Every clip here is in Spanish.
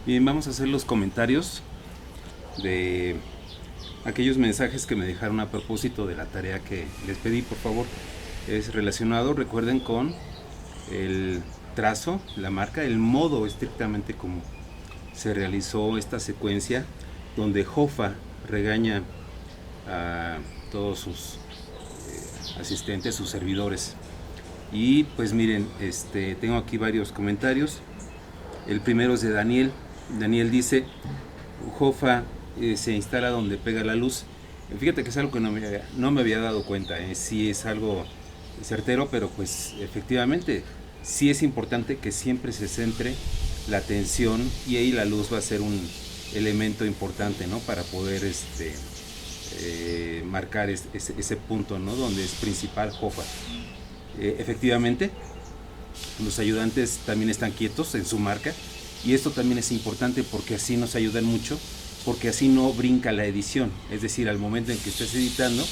Bien, vamos a hacer los comentarios de aquellos mensajes que me dejaron a propósito de la tarea que les pedí, por favor. Es relacionado, recuerden, con el trazo, la marca, el modo estrictamente como se realizó esta secuencia, donde Jofa regaña a todos sus asistentes, sus servidores. Y pues miren, tengo aquí varios comentarios. El primero es de Daniel. Daniel dice: Jofa se instala donde pega la luz. Fíjate que es algo que no me había dado cuenta. Sí es algo certero, pero pues efectivamente sí es importante que siempre se centre la atención, y ahí la luz va a ser un elemento importante, ¿no? Para poder marcar ese punto, ¿no? Donde es principal Jofa. Efectivamente, los ayudantes también están quietos en su marca, y esto también es importante porque así nos ayudan mucho, porque así no brinca la edición. Es decir, al momento en que estés editando,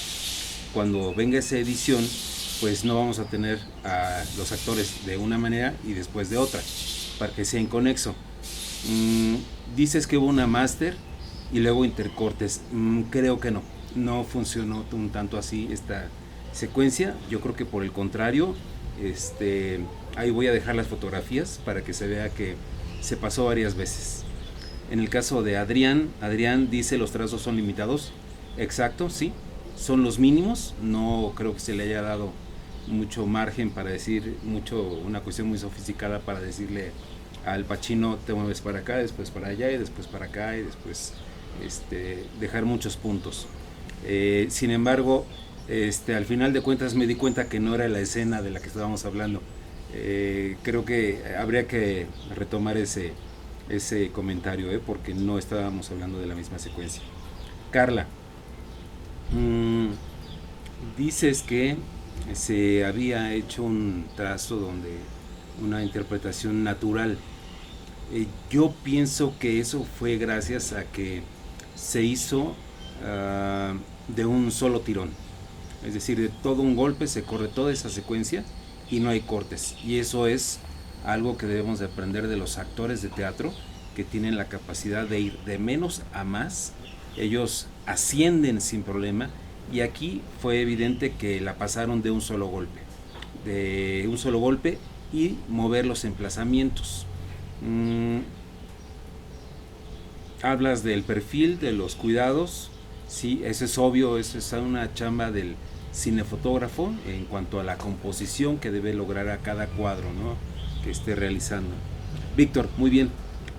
cuando venga esa edición, pues no vamos a tener a los actores de una manera y después de otra, para que sea inconexo. Dices que hubo una máster y luego intercortes. Creo que no funcionó un tanto así esta secuencia. Yo creo que por el contrario, ahí voy a dejar las fotografías para que se vea que se pasó varias veces. En el caso de Adrián, Adrián dice: los trazos son limitados. Exacto, sí, son los mínimos. No creo que se le haya dado mucho margen para decir, una cuestión muy sofisticada para decirle al Pacino: te mueves para acá, después para allá y después para acá, y después dejar muchos puntos. Sin embargo, al final de cuentas me di cuenta que no era la escena de la que estábamos hablando. Creo que habría que retomar ese comentario, porque no estábamos hablando de la misma secuencia. Carla, dices que se había hecho un trazo donde una interpretación natural. Yo pienso que eso fue gracias a que se hizo de un solo tirón. Es decir, de todo un golpe se corre toda esa secuencia y no hay cortes. Y eso es algo que debemos de aprender de los actores de teatro, que tienen la capacidad de ir de menos a más. Ellos ascienden sin problema, y aquí fue evidente que la pasaron de un solo golpe. Y mover los emplazamientos. Hablas del perfil, de los cuidados. Sí, eso es obvio, eso es una chamba del cinefotógrafo en cuanto a la composición que debe lograr a cada cuadro, ¿no?, que esté realizando. Víctor, muy bien,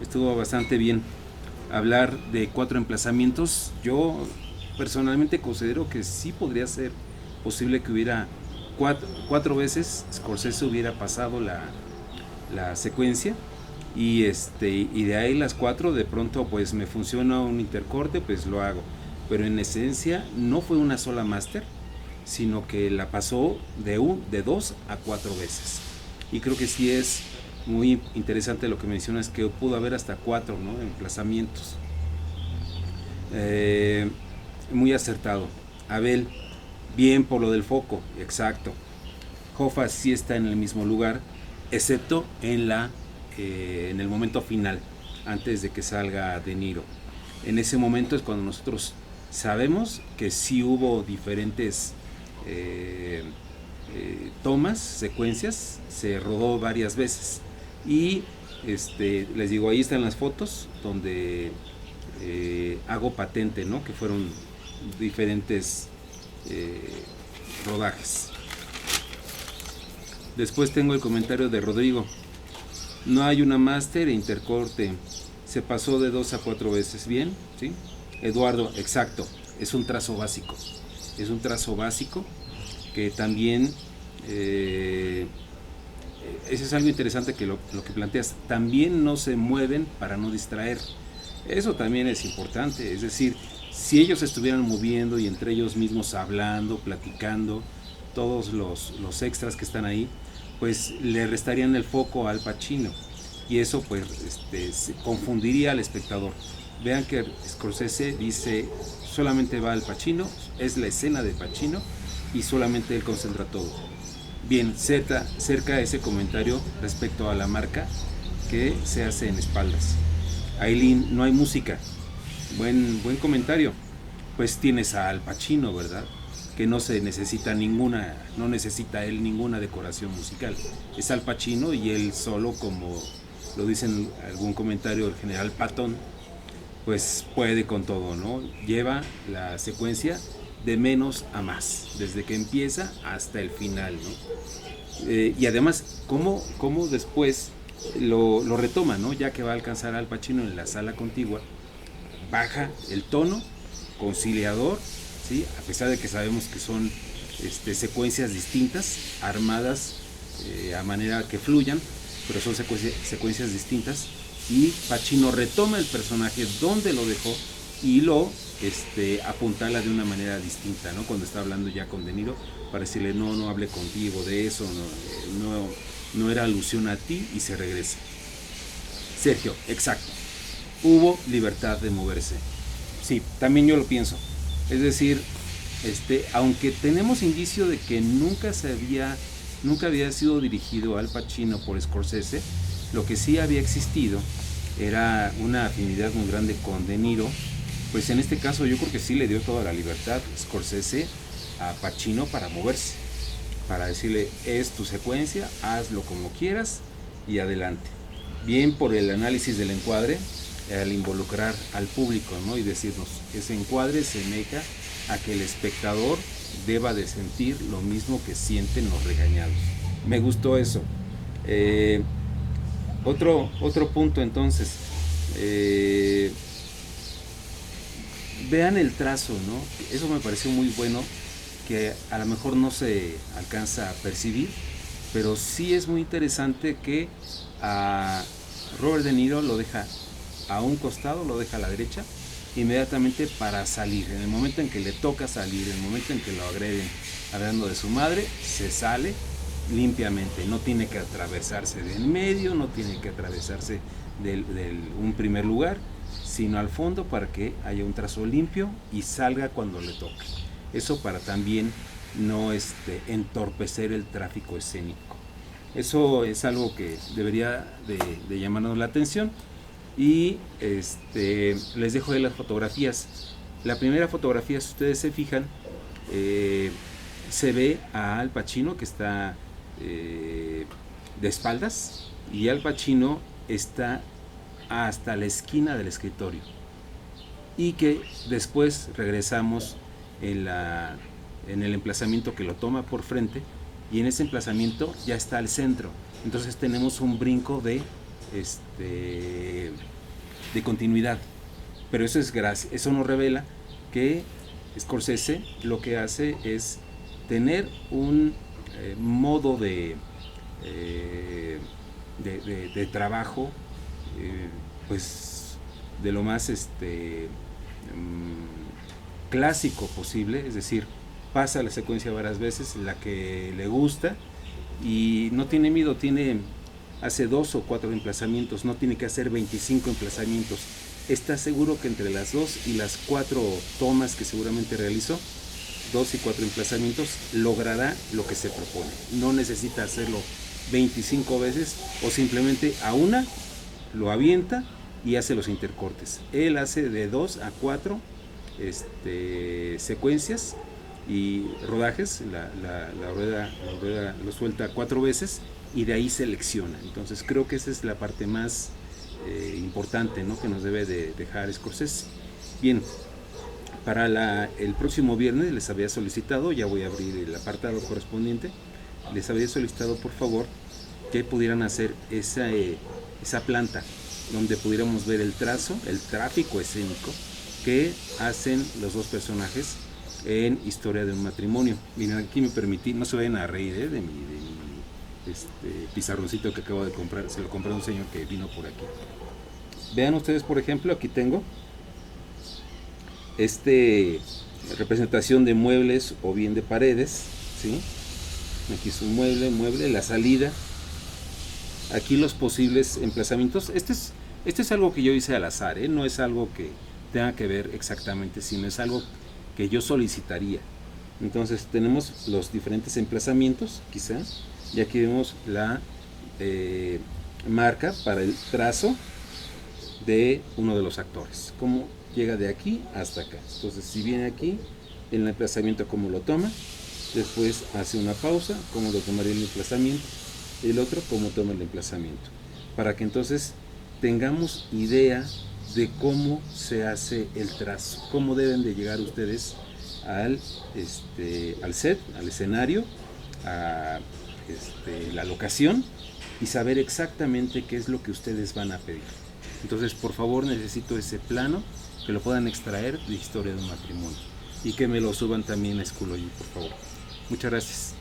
estuvo bastante bien. Hablar de 4 emplazamientos, yo personalmente considero que sí podría ser posible que hubiera 4 veces Scorsese hubiera pasado la secuencia, y de ahí las 4 de pronto pues me funciona un intercorte, pues lo hago. Pero en esencia no fue una sola máster, sino que la pasó de 2 a 4 veces. Y creo que sí es muy interesante lo que mencionas, que pudo haber hasta 4, ¿no?, emplazamientos. Muy acertado. Abel, bien por lo del foco, exacto. Jofa sí está en el mismo lugar, excepto en el momento final, antes de que salga De Niro. En ese momento es cuando nosotros sabemos que sí hubo diferentes tomas, secuencias, se rodó varias veces. Y les digo, ahí están las fotos donde hago patente, ¿no?, que fueron diferentes rodajes. Después tengo el comentario de Rodrigo: no hay una máster e intercorte, se pasó de 2 a 4 veces. Bien, ¿sí? Eduardo, exacto, es un trazo básico. Es un trazo básico que también, eso es algo interesante que lo que planteas. También no se mueven para no distraer. Eso también es importante. Es decir, si ellos estuvieran moviendo y entre ellos mismos hablando, platicando, todos los extras que están ahí, pues le restarían el foco al Pacino, y eso pues confundiría al espectador. Vean que Scorsese dice: solamente va al Pacino, es la escena de Pacino y solamente él concentra todo. Bien, cerca ese comentario respecto a la marca que se hace en espaldas. Aileen, no hay música. Buen comentario. Pues tienes a Al Pacino, ¿verdad? Que no se necesita ninguna, no necesita él ninguna decoración musical. Es Al Pacino y él solo, como lo dice en algún comentario el general Patton, pues puede con todo, ¿no? Lleva la secuencia de menos a más, desde que empieza hasta el final, ¿no? Y además, ¿cómo después lo retoma, ¿no? Ya que va a alcanzar Al Pacino en la sala contigua, baja el tono conciliador, ¿sí? A pesar de que sabemos que son secuencias distintas, armadas a manera que fluyan, pero son secuencias distintas, y Pacino retoma el personaje donde lo dejó y lo apuntala de una manera distinta, ¿no? Cuando está hablando ya con De Niro, para decirle, no hablé contigo de eso, no era alusión a ti, y se regresa. Sergio, exacto, hubo libertad de moverse. Sí, también yo lo pienso. Es decir, aunque tenemos indicio de que nunca había sido dirigido Al Pacino por Scorsese, lo que sí había existido era una afinidad muy grande con De Niro. Pues en este caso yo creo que sí le dio toda la libertad Scorsese a Pacino para moverse, para decirle, es tu secuencia, hazlo como quieras y adelante. Bien por el análisis del encuadre, al involucrar al público, ¿no? Y decirnos, ese encuadre semeja a que el espectador deba de sentir lo mismo que sienten los regañados. Me gustó eso. Otro punto entonces, vean el trazo, ¿no? Eso me pareció muy bueno, que a lo mejor no se alcanza a percibir, pero sí es muy interesante que a Robert De Niro lo deja a un costado, lo deja a la derecha, inmediatamente para salir. En el momento en que le toca salir, en el momento en que lo agreden hablando de su madre, se sale limpiamente, no tiene que atravesarse del medio, no tiene que atravesarse del un primer lugar, sino al fondo, para que haya un trazo limpio y salga cuando le toque. Eso para también no entorpecer el tráfico escénico. Eso es algo que debería de llamarnos la atención. Y les dejo de las fotografías. La primera fotografía, si ustedes se fijan, se ve a Al Pacino, que está de espaldas, y Al Pacino está hasta la esquina del escritorio, y que después regresamos en el emplazamiento que lo toma por frente, y en ese emplazamiento ya está al centro. Entonces tenemos un brinco de continuidad, pero eso nos revela que Scorsese lo que hace es tener un modo de trabajo, pues de lo más clásico posible, es decir, pasa la secuencia varias veces, la que le gusta, y no tiene miedo, hace 2 o 4 emplazamientos, no tiene que hacer 25 emplazamientos. Está seguro que entre las 2 y las 4 tomas que seguramente realizó, 2 y 4 emplazamientos, logrará lo que se propone. No necesita hacerlo 25 veces, o simplemente a una lo avienta y hace los intercortes. Él hace de 2 a 4 secuencias y rodajes, la rueda lo suelta 4 veces y de ahí selecciona. Entonces creo que esa es la parte más importante, ¿no?, que nos debe de dejar Scorsese. Bien, para el próximo viernes les había solicitado, ya voy a abrir el apartado correspondiente, les había solicitado por favor que pudieran hacer esa planta donde pudiéramos ver el trazo, el tráfico escénico que hacen los dos personajes en Historia de un matrimonio. Miren, aquí me permití, no se vayan a reír de mi pizarroncito que acabo de comprar, se lo compré a un señor que vino por aquí. Vean ustedes, por ejemplo, aquí tengo representación de muebles o bien de paredes, ¿sí? Aquí es un mueble, la salida, aquí los posibles emplazamientos. Este es algo que yo hice al azar, no es algo que tenga que ver exactamente, sino es algo que yo solicitaría. Entonces tenemos los diferentes emplazamientos, quizás, y aquí vemos la marca para el trazo, de uno de los actores, cómo llega de aquí hasta acá. Entonces, si viene aquí, el emplazamiento cómo lo toma, después hace una pausa, cómo lo tomaría el emplazamiento, el otro cómo toma el emplazamiento, para que entonces tengamos idea de cómo se hace el trazo, cómo deben de llegar ustedes al set, al escenario, a la locación, y saber exactamente qué es lo que ustedes van a pedir. Entonces, por favor, necesito ese plano, que lo puedan extraer de Historia de un Matrimonio, y que me lo suban también a Schoology, por favor. Muchas gracias.